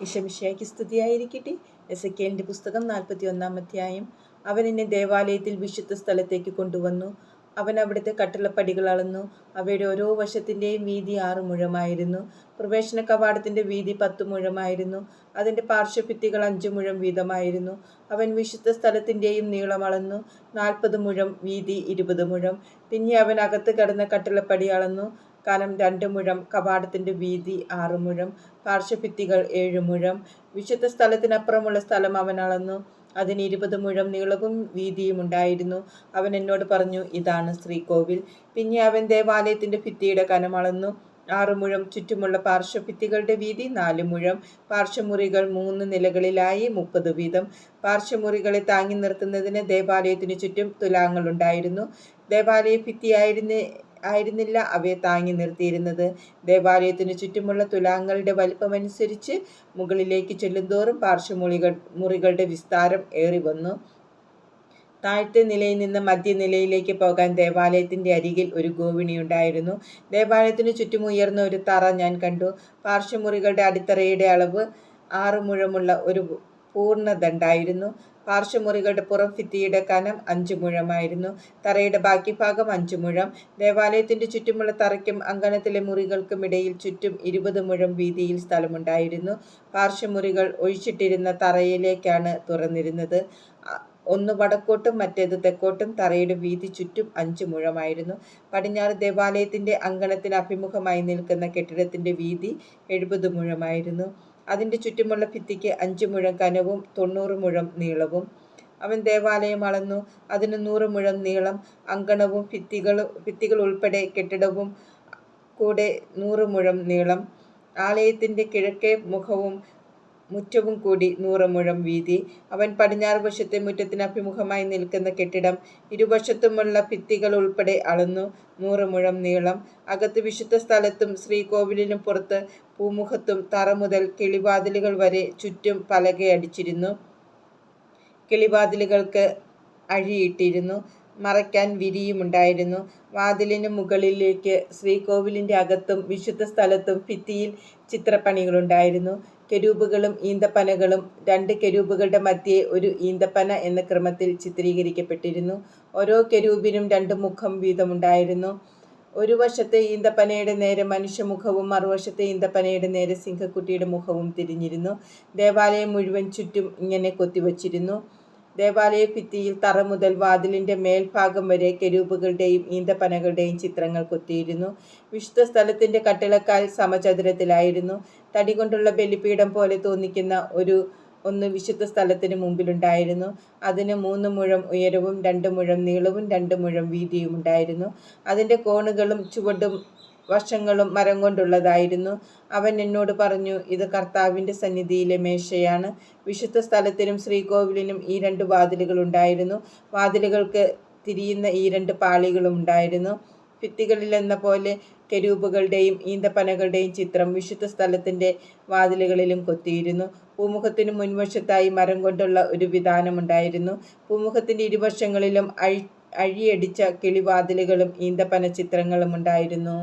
ഈശോമിശിഹായ്ക്ക് സ്തുതിയായിരിക്കട്ടെ. എസെക്കിയേലിന്റെ പുസ്തകം 41-ാം അധ്യായം. അവൻ എന്നെ ദേവാലയത്തിൽ വിശുദ്ധ സ്ഥലത്തേക്ക് കൊണ്ടുവന്നു. അവൻ അവിടുത്തെ കട്ടിളപ്പടികൾ അളന്നു. അവയുടെ ഓരോ വശത്തിൻ്റെയും വീതി 6 മുഴമായിരുന്നു. പ്രവേശന കവാടത്തിന്റെ വീതി 10 മുഴമായിരുന്നു. അതിന്റെ പാർശ്വഭിത്തികൾ 5 മുഴം വീതമായിരുന്നു. അവൻ വിശുദ്ധ സ്ഥലത്തിന്റെയും നീളം അളന്നു. 40 മുഴം, വീതി 20 മുഴം. പിന്നെ അവൻ അകത്ത് കടന്ന കട്ടിളപ്പടി അളന്നു. കനം 2 മുഴം, കവാടത്തിന്റെ വീതി 6 മുഴം, പാർശ്വഭിത്തികൾ 7 മുഴം. വിശുദ്ധ സ്ഥലത്തിനപ്പുറമുള്ള സ്ഥലം അവൻ അളന്നു. അതിന് 20 മുഴം നീളവും വീതിയും ഉണ്ടായിരുന്നു. അവൻ എന്നോട് പറഞ്ഞു, ഇതാണ് ശ്രീകോവിൽ. പിന്നെ അവൻ ദേവാലയത്തിന്റെ ഭിത്തിയുടെ കനം അളന്നു. 6 മുഴം. ചുറ്റുമുള്ള പാർശ്വഭിത്തികളുടെ വീതി 4 മുഴം. പാർശ്വമുറികൾ 3 നിലകളിലായി 30 വീതം. പാർശ്വമുറികളെ താങ്ങി നിർത്തുന്നതിന് ദേവാലയത്തിനു ചുറ്റും തുലാങ്ങൾ ഉണ്ടായിരുന്നു. ദേവാലയ ഭിത്തിയായിരുന്നില്ല അവയെ താങ്ങി നിർത്തിയിരുന്നത്. ദേവാലയത്തിനു ചുറ്റുമുള്ള തുലാങ്ങളുടെ വലിപ്പമനുസരിച്ച് മുകളിലേക്ക് ചെല്ലുന്തോറും പാർശ്വമുറികളുടെ വിസ്താരം ഏറി വന്നു. താഴത്തെ നിലയിൽ നിന്ന് മധ്യനിലയിലേക്ക് പോകാൻ ദേവാലയത്തിന്റെ അരികിൽ ഒരു ഗോവണിയുണ്ടായിരുന്നു. ദേവാലയത്തിനു ചുറ്റും ഉയർന്ന ഒരു തറ ഞാൻ കണ്ടു. പാർശ്വമുറികളുടെ അടിത്തറയുടെ അളവ് 6 മുഴമുള്ള ഒരു പൂർണ്ണദണ്ഡായിരുന്നു. പാർശ്വമുറികളുടെ പുറം ഭിത്തിയുടെ കനം 5 മുഴമായിരുന്നു. തറയുടെ ബാക്കി ഭാഗം 5 മുഴം. ദേവാലയത്തിന്റെ ചുറ്റുമുള്ള തറയ്ക്കും അങ്കണത്തിലെ മുറികൾക്കും ഇടയിൽ ചുറ്റും 20 മുഴം വീതിയിൽ സ്ഥലമുണ്ടായിരുന്നു. പാർശ്വമുറികൾ ഒഴിച്ചിട്ടിരുന്ന തറയിലേക്കാണ് തുറന്നിരുന്നത്. ഒന്ന് വടക്കോട്ടും മറ്റേത് തെക്കോട്ടും. തറയുടെ വീതി ചുറ്റും 5 മുഴമായിരുന്നു. പടിഞ്ഞാറ് ദേവാലയത്തിന്റെ അങ്കണത്തിന് അഭിമുഖമായി നിൽക്കുന്ന കെട്ടിടത്തിന്റെ വീതി 70 മുഴമായിരുന്നു. അതിന്റെ ചുറ്റുമുള്ള ഭിത്തിക്ക് 5 മുഴം കനവും 90 മുഴം നീളവും. അവൻ ദേവാലയം അളന്നു. അതിന് 100 മുഴം നീളം. അങ്കണവും ഭിത്തികൾ ഉൾപ്പെടെ കെട്ടിടവും കൂടെ 100 മുഴം നീളം. ആലയത്തിന്റെ കിഴക്കേ മുറ്റവും കൂടി 100 മുഴം വീതി. അവൻ പടിഞ്ഞാറ് വശത്തെ മുറ്റത്തിന് അഭിമുഖമായി നിൽക്കുന്ന കെട്ടിടം ഇരുവശത്തുമുള്ള ഭിത്തികൾ ഉൾപ്പെടെ അളന്നു. 100 മുഴം നീളം. അകത്ത് വിശുദ്ധ സ്ഥലത്തും ശ്രീകോവിലിനും പുറത്ത് പൂമുഖത്തും തറ മുതൽ കിളിവാതിലുകൾ വരെ ചുറ്റും പലകയടിച്ചിരുന്നു. കിളിവാതിലുകൾക്ക് അഴിയിട്ടിരുന്നു. മറയ്ക്കാൻ വിരിയുമുണ്ടായിരുന്നു. വാതിലിന് മുകളിലേക്ക് ശ്രീകോവിലിന്റെ അകത്തും വിശുദ്ധ സ്ഥലത്തും ഭിത്തിയിൽ ചിത്രപ്പണികളുണ്ടായിരുന്നു. കെരൂബുകളും ഈന്തപ്പനകളും 2 കെരൂബുകളുടെ മധ്യേ ഒരു ഈന്തപ്പന എന്ന ക്രമത്തിൽ ചിത്രീകരിക്കപ്പെട്ടിരുന്നു. ഓരോ കെരൂബിനും 2 മുഖം വീതമുണ്ടായിരുന്നു. ഒരു വശത്തെ ഈന്തപ്പനയുടെ നേരെ മനുഷ്യമുഖവും മറുവശത്തെ ഈന്തപ്പനയുടെ നേരെ സിംഹക്കുട്ടിയുടെ മുഖവും തിരിഞ്ഞിരുന്നു. ദേവാലയം മുഴുവൻ ചുറ്റും ഇങ്ങനെ കൊത്തിവച്ചിരുന്നു. ദേവാലയ ഭിത്തിയിൽ തറ മുതൽ വാതിലിന്റെ മേൽഭാഗം വരെ കെരൂബുകളുടെയും ഈന്തപ്പനകളുടെയും ചിത്രങ്ങൾ കൊത്തിയിരുന്നു. വിശുദ്ധ സ്ഥലത്തിന്റെ കട്ടിളക്കാൽ സമചതുരത്തിലായിരുന്നു. തടി കൊണ്ടുള്ള ബലിപീഠം പോലെ തോന്നിക്കുന്ന ഒന്ന് വിശുദ്ധ സ്ഥലത്തിന് മുമ്പിലുണ്ടായിരുന്നു. അതിന് 3 മുഴം ഉയരവും 2 മുഴം നീളവും 2 മുഴം വീതിയും ഉണ്ടായിരുന്നു. അതിന്റെ കോണുകളും ചുവടും വശങ്ങളും മരം കൊണ്ടുള്ളതായിരുന്നു. അവൻ എന്നോട് പറഞ്ഞു, ഇത് കർത്താവിന്റെ സന്നിധിയിലെ മേശയാണ്. വിശുദ്ധ സ്ഥലത്തിനും ശ്രീകോവിലിനും ഈ 2 വാതിലുകൾ ഉണ്ടായിരുന്നു. വാതിലുകൾക്ക് തിരിയുന്ന ഈ 2 പാളികളും ഉണ്ടായിരുന്നു. ഭിത്തികളിലെന്ന പോലെ കെരൂബുകളുടെയും ഈന്തപ്പനകളുടെയും ചിത്രം വിശുദ്ധ സ്ഥലത്തിന്റെ വാതിലുകളിലും കൊത്തിയിരുന്നു. പൂമുഖത്തിന് മുൻവശത്തായി മരം കൊണ്ടുള്ള ഒരു വിതാനമുണ്ടായിരുന്നു. പൂമുഖത്തിന്റെ ഇരുവശങ്ങളിലും അഴിയടിച്ച കിളിവാതിലുകളും ഈന്തപ്പന ചിത്രങ്ങളും ഉണ്ടായിരുന്നു.